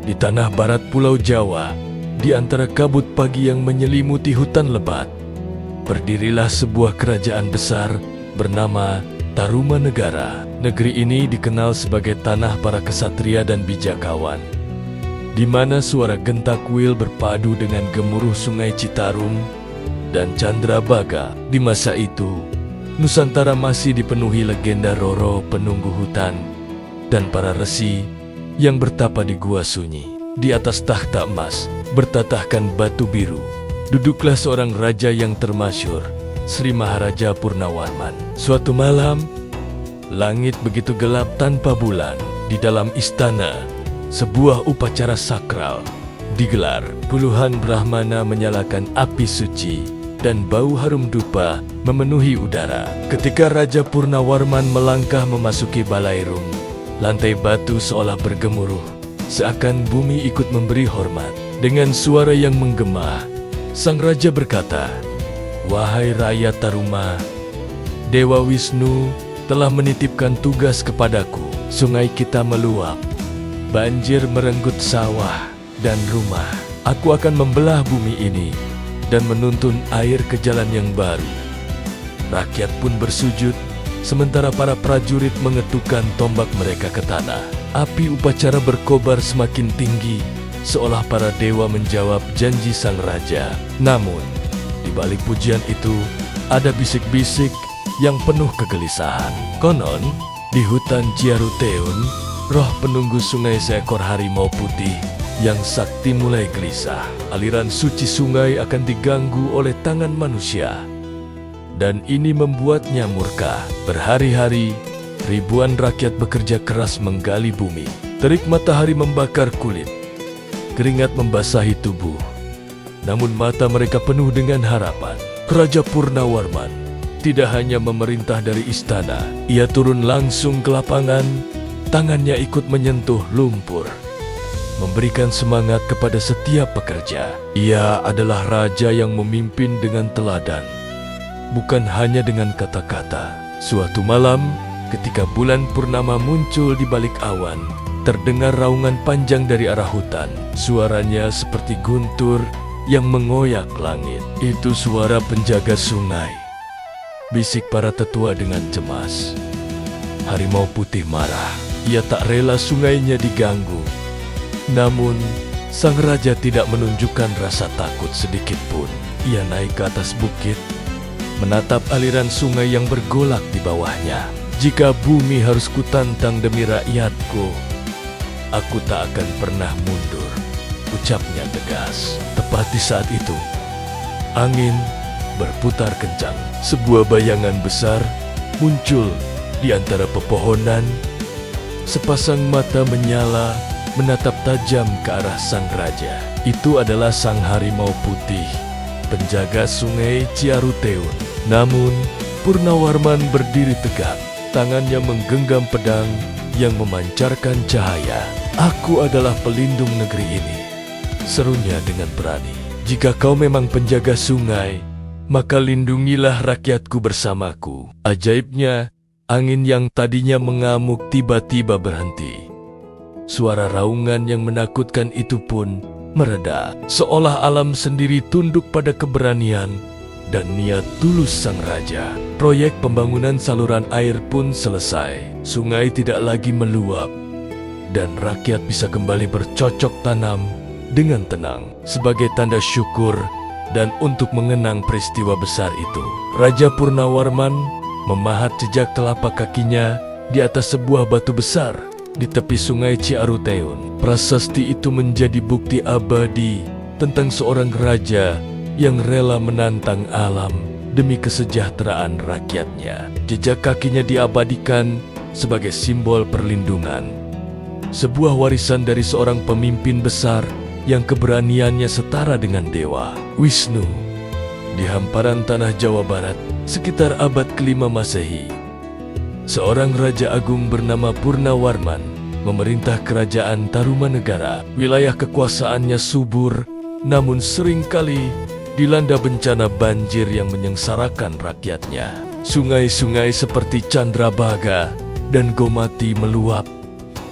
Di tanah barat Pulau Jawa, di antara kabut pagi yang menyelimuti hutan lebat, berdirilah sebuah kerajaan besar bernama Tarumanegara. Negeri ini dikenal sebagai tanah para kesatria dan bijakawan, di mana suara genta kuil berpadu dengan gemuruh sungai Citarum dan Candrabaga. Di masa itu, Nusantara masih dipenuhi legenda Roro penunggu hutan dan para resi yang bertapa di gua sunyi. Di atas takhta emas bertatahkan batu biru, duduklah seorang raja yang termasyhur, Sri Maharaja Purnawarman. Suatu malam, langit begitu gelap tanpa bulan. Di dalam istana, sebuah upacara sakral digelar. Puluhan Brahmana menyalakan api suci dan bau harum dupa memenuhi udara. Ketika Raja Purnawarman melangkah memasuki balairung, lantai batu seolah bergemuruh, seakan bumi ikut memberi hormat. Dengan suara yang menggema, sang raja berkata, "Wahai rakyat Taruma, Dewa Wisnu telah menitipkan tugas kepadaku. Sungai kita meluap, banjir merenggut sawah dan rumah. Aku akan membelah bumi ini dan menuntun air ke jalan yang baru." Rakyat pun bersujud, sementara para prajurit mengetukkan tombak mereka ke tanah. Api upacara berkobar semakin tinggi, seolah para dewa menjawab janji sang raja. Namun, di balik pujian itu, ada bisik-bisik yang penuh kegelisahan. Konon, di hutan Ciaruteun, roh penunggu sungai seekor harimau putih yang sakti mulai gelisah. Aliran suci sungai akan diganggu oleh tangan manusia, dan ini membuatnya murka. Berhari-hari, ribuan rakyat bekerja keras menggali bumi. Terik matahari membakar kulit, keringat membasahi tubuh. Namun mata mereka penuh dengan harapan. Raja Purnawarman tidak hanya memerintah dari istana, ia turun langsung ke lapangan, tangannya ikut menyentuh lumpur, memberikan semangat kepada setiap pekerja. Ia adalah raja yang memimpin dengan teladan, bukan hanya dengan kata-kata. Suatu malam, ketika bulan purnama muncul di balik awan, terdengar raungan panjang dari arah hutan. Suaranya seperti guntur yang mengoyak langit. Itu suara penjaga sungai, bisik para tetua dengan cemas. Harimau putih marah. Ia tak rela sungainya diganggu. Namun, sang raja tidak menunjukkan rasa takut sedikit pun. Ia naik ke atas bukit, menatap aliran sungai yang bergolak di bawahnya. "Jika bumi harus kutantang demi rakyatku, aku tak akan pernah mundur," ucapnya tegas. Tepat di saat itu, angin berputar kencang. Sebuah bayangan besar muncul di antara pepohonan. Sepasang mata menyala menatap tajam ke arah sang raja. Itu adalah sang harimau putih, penjaga sungai Ciaruteun. Namun, Purnawarman berdiri tegak. Tangannya menggenggam pedang yang memancarkan cahaya. "Aku adalah pelindung negeri ini," serunya dengan berani. "Jika kau memang penjaga sungai, maka lindungilah rakyatku bersamaku." Ajaibnya, angin yang tadinya mengamuk tiba-tiba berhenti. Suara raungan yang menakutkan itu pun mereda, seolah alam sendiri tunduk pada keberanian dan niat tulus sang raja. Proyek pembangunan saluran air pun selesai. Sungai tidak lagi meluap, dan rakyat bisa kembali bercocok tanam dengan tenang. Sebagai tanda syukur dan untuk mengenang peristiwa besar itu, Raja Purnawarman memahat jejak telapak kakinya di atas sebuah batu besar di tepi sungai Ciaruteun. Prasasti itu menjadi bukti abadi tentang seorang raja yang rela menantang alam demi kesejahteraan rakyatnya. Jejak kakinya diabadikan sebagai simbol perlindungan, sebuah warisan dari seorang pemimpin besar yang keberaniannya setara dengan dewa. Wisnu, di hamparan tanah Jawa Barat, sekitar abad ke-5 Masehi, seorang raja agung bernama Purnawarman memerintah kerajaan Tarumanegara. Wilayah kekuasaannya subur, namun seringkali dilanda bencana banjir yang menyengsarakan rakyatnya. Sungai-sungai seperti Candrabaga dan Gomati meluap,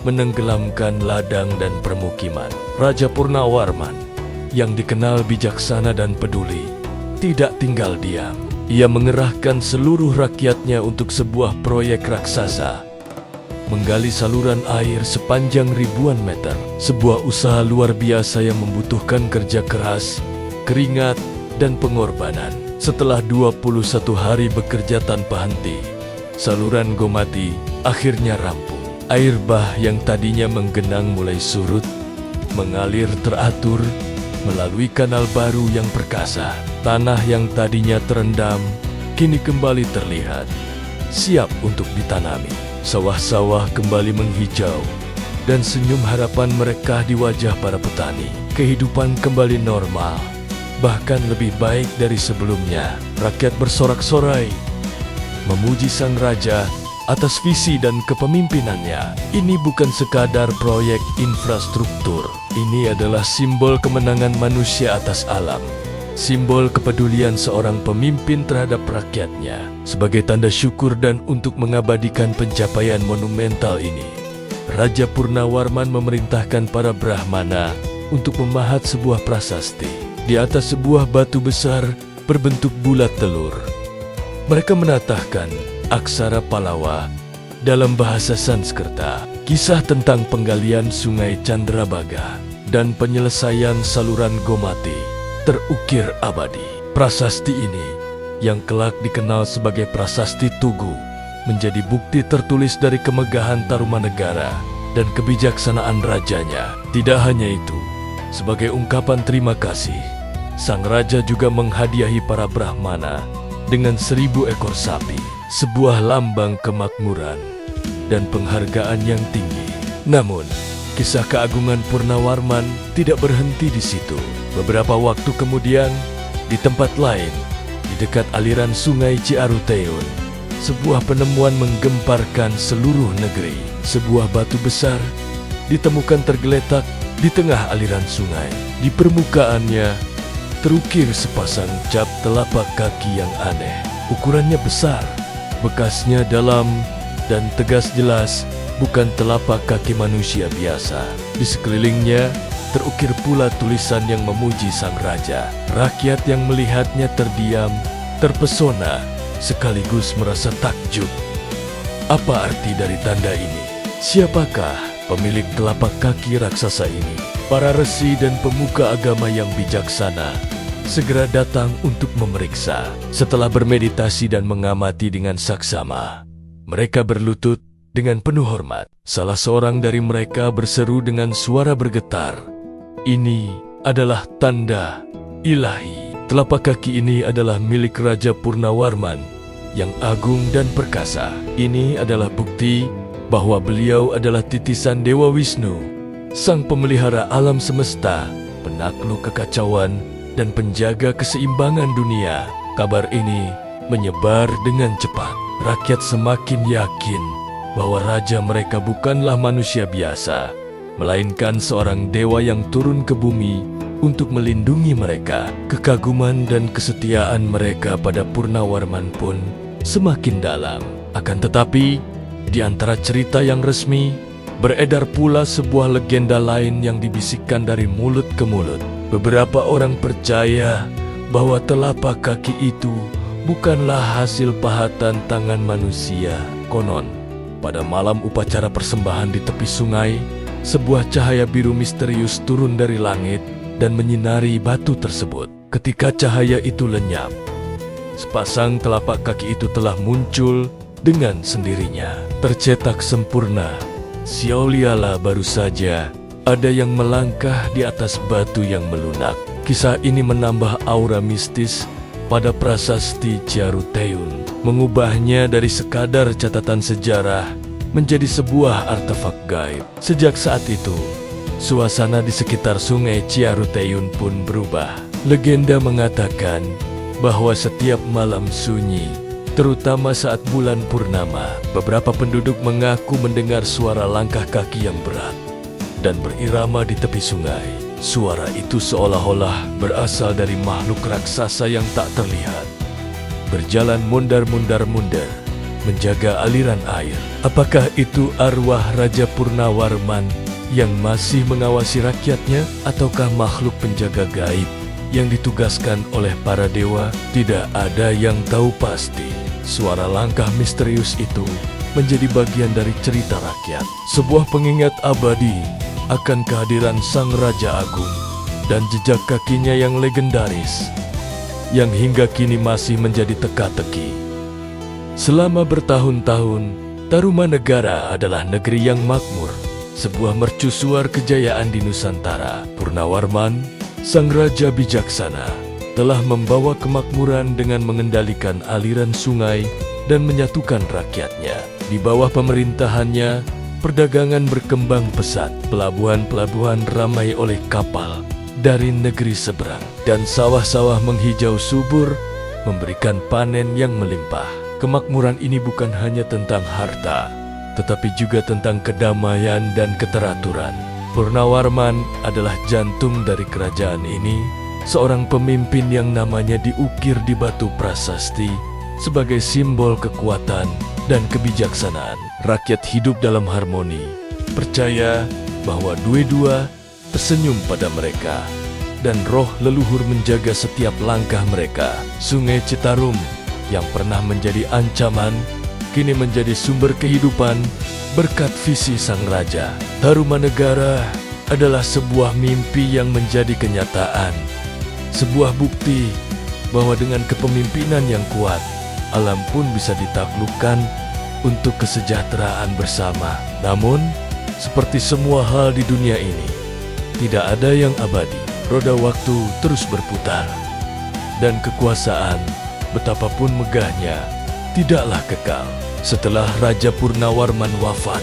menenggelamkan ladang dan permukiman. Raja Purnawarman, yang dikenal bijaksana dan peduli, tidak tinggal diam. Ia mengerahkan seluruh rakyatnya untuk sebuah proyek raksasa, menggali saluran air sepanjang ribuan meter. Sebuah usaha luar biasa yang membutuhkan kerja keras, keringat, dan pengorbanan. Setelah 21 hari bekerja tanpa henti, saluran Gomati akhirnya rampung. Air bah yang tadinya menggenang mulai surut, mengalir teratur melalui kanal baru yang perkasa. Tanah yang tadinya terendam kini kembali terlihat, siap untuk ditanami. Sawah-sawah kembali menghijau, dan senyum harapan mereka di wajah para petani. Kehidupan kembali normal, bahkan lebih baik dari sebelumnya. Rakyat bersorak-sorai, memuji sang raja atas visi dan kepemimpinannya. Ini bukan sekadar proyek infrastruktur. Ini adalah simbol kemenangan manusia atas alam. Simbol kepedulian seorang pemimpin terhadap rakyatnya. Sebagai tanda syukur dan untuk mengabadikan pencapaian monumental ini, Raja Purnawarman memerintahkan para Brahmana untuk memahat sebuah prasasti di atas sebuah batu besar berbentuk bulat telur. Mereka menatahkan aksara Palawa dalam bahasa Sanskerta, kisah tentang penggalian sungai Chandrabaga dan penyelesaian saluran Gomati terukir abadi. Prasasti ini, yang kelak dikenal sebagai Prasasti Tugu, menjadi bukti tertulis dari kemegahan Tarumanegara dan kebijaksanaan rajanya. Tidak hanya itu, sebagai ungkapan terima kasih, sang raja juga menghadiahi para Brahmana dengan 1000 ekor sapi, sebuah lambang kemakmuran dan penghargaan yang tinggi. Namun, kisah keagungan Purnawarman tidak berhenti di situ. Beberapa waktu kemudian, di tempat lain, di dekat aliran sungai Ciaruteun, sebuah penemuan menggemparkan seluruh negeri. Sebuah batu besar ditemukan tergeletak di tengah aliran sungai. Di permukaannya terukir sepasang cap telapak kaki yang aneh. Ukurannya besar, bekasnya dalam dan tegas jelas, bukan telapak kaki manusia biasa. Di sekelilingnya terukir pula tulisan yang memuji sang raja. Rakyat yang melihatnya terdiam, terpesona, sekaligus merasa takjub. Apa arti dari tanda ini? Siapakah pemilik telapak kaki raksasa ini? Para resi dan pemuka agama yang bijaksana segera datang untuk memeriksa. Setelah bermeditasi dan mengamati dengan saksama, mereka berlutut dengan penuh hormat. Salah seorang dari mereka berseru dengan suara bergetar, "Ini adalah tanda ilahi." Telapak kaki ini adalah milik Raja Purnawarman yang agung dan perkasa. Ini adalah bukti bahwa beliau adalah titisan Dewa Wisnu, sang pemelihara alam semesta, penakluk kekacauan, dan penjaga keseimbangan dunia. Kabar ini menyebar dengan cepat. Rakyat semakin yakin bahwa raja mereka bukanlah manusia biasa, melainkan seorang dewa yang turun ke bumi untuk melindungi mereka. Kekaguman dan kesetiaan mereka pada Purnawarman pun semakin dalam. Akan tetapi, di antara cerita yang resmi, beredar pula sebuah legenda lain yang dibisikkan dari mulut ke mulut. Beberapa orang percaya bahwa telapak kaki itu bukanlah hasil pahatan tangan manusia. Konon, pada malam upacara persembahan di tepi sungai, sebuah cahaya biru misterius turun dari langit dan menyinari batu tersebut. Ketika cahaya itu lenyap, sepasang telapak kaki itu telah muncul dengan sendirinya, tercetak sempurna. Seolah-olah baru saja ada yang melangkah di atas batu yang melunak. Kisah ini menambah aura mistis pada prasasti Ciaruteun, mengubahnya dari sekadar catatan sejarah menjadi sebuah artefak gaib. Sejak saat itu, suasana di sekitar sungai Ciaruteun pun berubah. Legenda mengatakan bahwa setiap malam sunyi, terutama saat bulan purnama, beberapa penduduk mengaku mendengar suara langkah kaki yang berat dan berirama di tepi sungai. Suara itu seolah-olah berasal dari makhluk raksasa yang tak terlihat, berjalan mundar-mundar-mundar, menjaga aliran air. Apakah itu arwah Raja Purnawarman yang masih mengawasi rakyatnya, ataukah makhluk penjaga gaib yang ditugaskan oleh para dewa? Tidak ada yang tahu pasti. Suara langkah misterius itu menjadi bagian dari cerita rakyat, sebuah pengingat abadi akan kehadiran Sang Raja Agung dan jejak kakinya yang legendaris, yang hingga kini masih menjadi teka-teki. Selama bertahun-tahun, Tarumanegara adalah negeri yang makmur, sebuah mercusuar kejayaan di Nusantara. Purnawarman, sang raja bijaksana, telah membawa kemakmuran dengan mengendalikan aliran sungai dan menyatukan rakyatnya. Di bawah pemerintahannya, perdagangan berkembang pesat, pelabuhan-pelabuhan ramai oleh kapal dari negeri seberang, dan sawah-sawah menghijau subur, memberikan panen yang melimpah. Kemakmuran ini bukan hanya tentang harta, tetapi juga tentang kedamaian dan keteraturan. Purnawarman adalah jantung dari kerajaan ini, seorang pemimpin yang namanya diukir di batu prasasti sebagai simbol kekuatan dan kebijaksanaan. Rakyat hidup dalam harmoni, percaya bahwa dua-dua tersenyum pada mereka, dan roh leluhur menjaga setiap langkah mereka. Sungai Citarum yang pernah menjadi ancaman, kini menjadi sumber kehidupan berkat visi sang raja. Tarumanegara adalah sebuah mimpi yang menjadi kenyataan, sebuah bukti bahwa dengan kepemimpinan yang kuat, alam pun bisa ditaklukkan untuk kesejahteraan bersama. Namun, seperti semua hal di dunia ini, tidak ada yang abadi. Roda waktu terus berputar, dan kekuasaan, betapapun megahnya, tidaklah kekal. Setelah Raja Purnawarman wafat,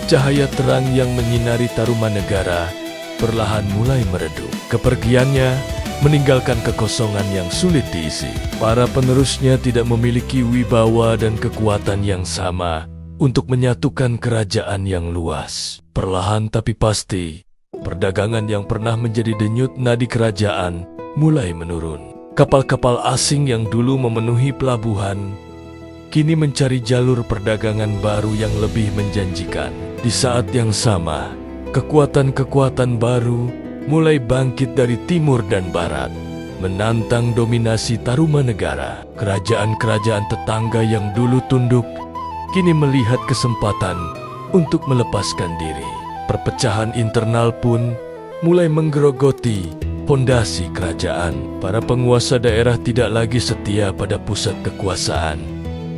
cahaya terang yang menyinari Tarumanegara perlahan mulai meredup. Kepergiannya meninggalkan kekosongan yang sulit diisi. Para penerusnya tidak memiliki wibawa dan kekuatan yang sama untuk menyatukan kerajaan yang luas. Perlahan tapi pasti, perdagangan yang pernah menjadi denyut nadi kerajaan mulai menurun. Kapal-kapal asing yang dulu memenuhi pelabuhan kini mencari jalur perdagangan baru yang lebih menjanjikan. Di saat yang sama, kekuatan-kekuatan baru mulai bangkit dari timur dan barat, menantang dominasi Tarumanegara. Kerajaan-kerajaan tetangga yang dulu tunduk kini melihat kesempatan untuk melepaskan diri. Perpecahan internal pun mulai menggerogoti pondasi kerajaan. Para penguasa daerah tidak lagi setia pada pusat kekuasaan,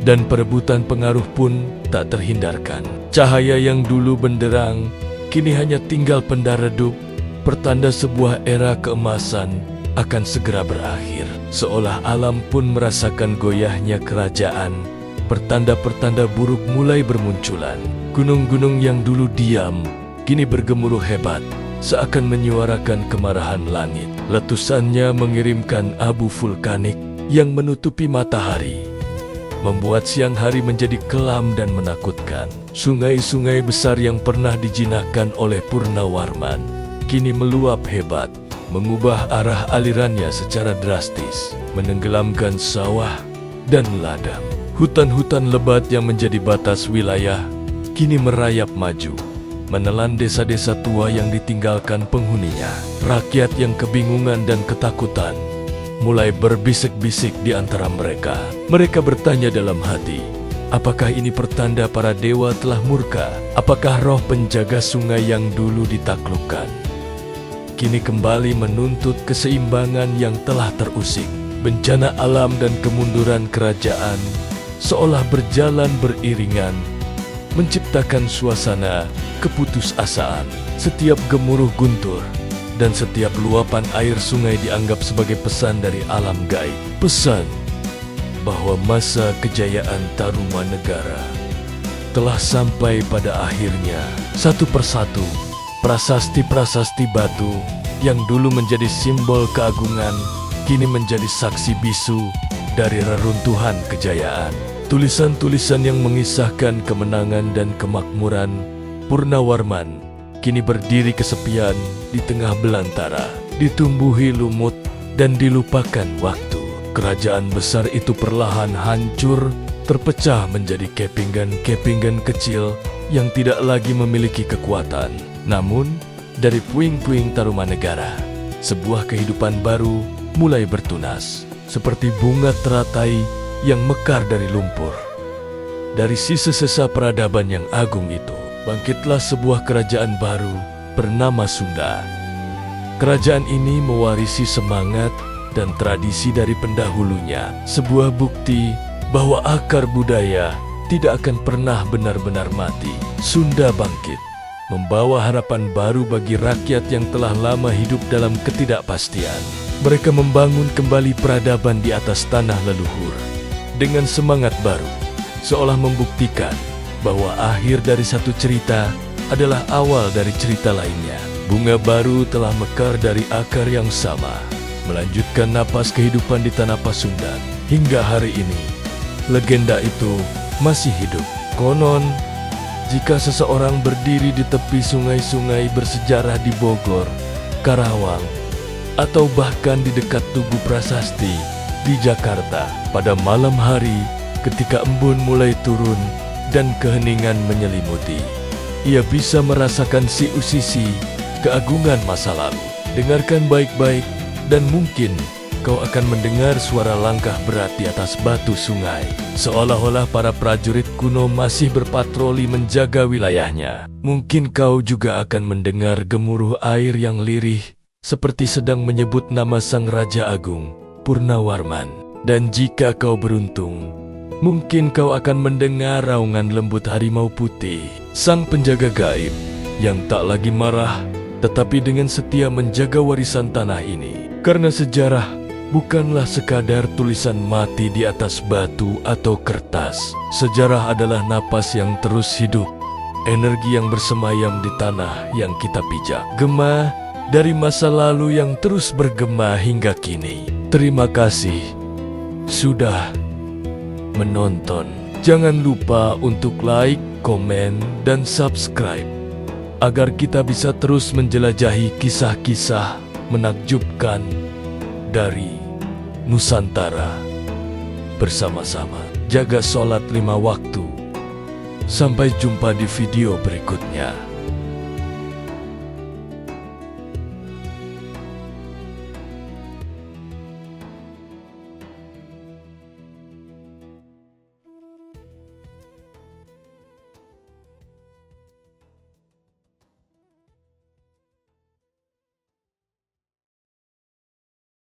dan perebutan pengaruh pun tak terhindarkan. Cahaya yang dulu benderang kini hanya tinggal penda redup, pertanda sebuah era keemasan akan segera berakhir. Seolah alam pun merasakan goyahnya kerajaan, pertanda-pertanda buruk mulai bermunculan. Gunung-gunung yang dulu diam kini bergemuruh hebat, seakan menyuarakan kemarahan langit. Letusannya mengirimkan abu vulkanik yang menutupi matahari, membuat siang hari menjadi kelam dan menakutkan. Sungai-sungai besar yang pernah dijinakkan oleh Purnawarman kini meluap hebat, mengubah arah alirannya secara drastis, menenggelamkan sawah dan ladang. Hutan-hutan lebat yang menjadi batas wilayah kini merayap maju, menelan desa-desa tua yang ditinggalkan penghuninya. Rakyat yang kebingungan dan ketakutan mulai berbisik-bisik di antara mereka. Mereka bertanya dalam hati, apakah ini pertanda para dewa telah murka? Apakah roh penjaga sungai yang dulu ditaklukkan kini kembali menuntut keseimbangan yang telah terusik? Bencana alam dan kemunduran kerajaan seolah berjalan beriringan, menciptakan suasana keputusasaan. Setiap gemuruh guntur dan setiap luapan air sungai dianggap sebagai pesan dari alam gaib. Pesan bahwa masa kejayaan Tarumanegara telah sampai pada akhirnya. Satu persatu, prasasti-prasasti batu yang dulu menjadi simbol keagungan kini menjadi saksi bisu dari reruntuhan kejayaan. Tulisan-tulisan yang mengisahkan kemenangan dan kemakmuran Purnawarman kini berdiri kesepian di tengah belantara, ditumbuhi lumut dan dilupakan waktu. Kerajaan besar itu perlahan hancur terpecah menjadi kepingan-kepingan kecil yang tidak lagi memiliki kekuatan. Namun, dari puing-puing Tarumanegara, sebuah kehidupan baru mulai bertunas, seperti bunga teratai yang mekar dari lumpur. Dari sisa-sisa peradaban yang agung itu, bangkitlah sebuah kerajaan baru bernama Sunda. Kerajaan ini mewarisi semangat dan tradisi dari pendahulunya, sebuah bukti bahwa akar budaya tidak akan pernah benar-benar mati. Sunda bangkit, membawa harapan baru bagi rakyat yang telah lama hidup dalam ketidakpastian. Mereka membangun kembali peradaban di atas tanah leluhur dengan semangat baru, seolah membuktikan bahwa akhir dari satu cerita adalah awal dari cerita lainnya. Bunga baru telah mekar dari akar yang sama, melanjutkan napas kehidupan di tanah Pasundan. Hingga hari ini, legenda itu masih hidup. Konon, jika seseorang berdiri di tepi sungai-sungai bersejarah di Bogor, Karawang, atau bahkan di dekat Tugu Prasasti di Jakarta, pada malam hari ketika embun mulai turun dan keheningan menyelimuti, ia bisa merasakan siu-sisi keagungan masa lalu. Dengarkan baik-baik dan mungkin kau akan mendengar suara langkah berat di atas batu sungai, seolah-olah para prajurit kuno masih berpatroli menjaga wilayahnya. Mungkin kau juga akan mendengar gemuruh air yang lirih, seperti sedang menyebut nama Sang Raja Agung, Purnawarman. Dan jika kau beruntung, mungkin kau akan mendengar raungan lembut harimau putih, sang penjaga gaib, yang tak lagi marah, tetapi dengan setia menjaga warisan tanah ini. Karena sejarah bukanlah sekadar tulisan mati di atas batu atau kertas. Sejarah adalah napas yang terus hidup, energi yang bersemayam di tanah yang kita pijak, gema dari masa lalu yang terus bergema hingga kini. Terima kasih sudah menonton. Jangan lupa untuk like, komen, dan subscribe agar kita bisa terus menjelajahi kisah-kisah menakjubkan dari Nusantara bersama-sama. Jaga sholat 5 waktu. Sampai jumpa di video berikutnya.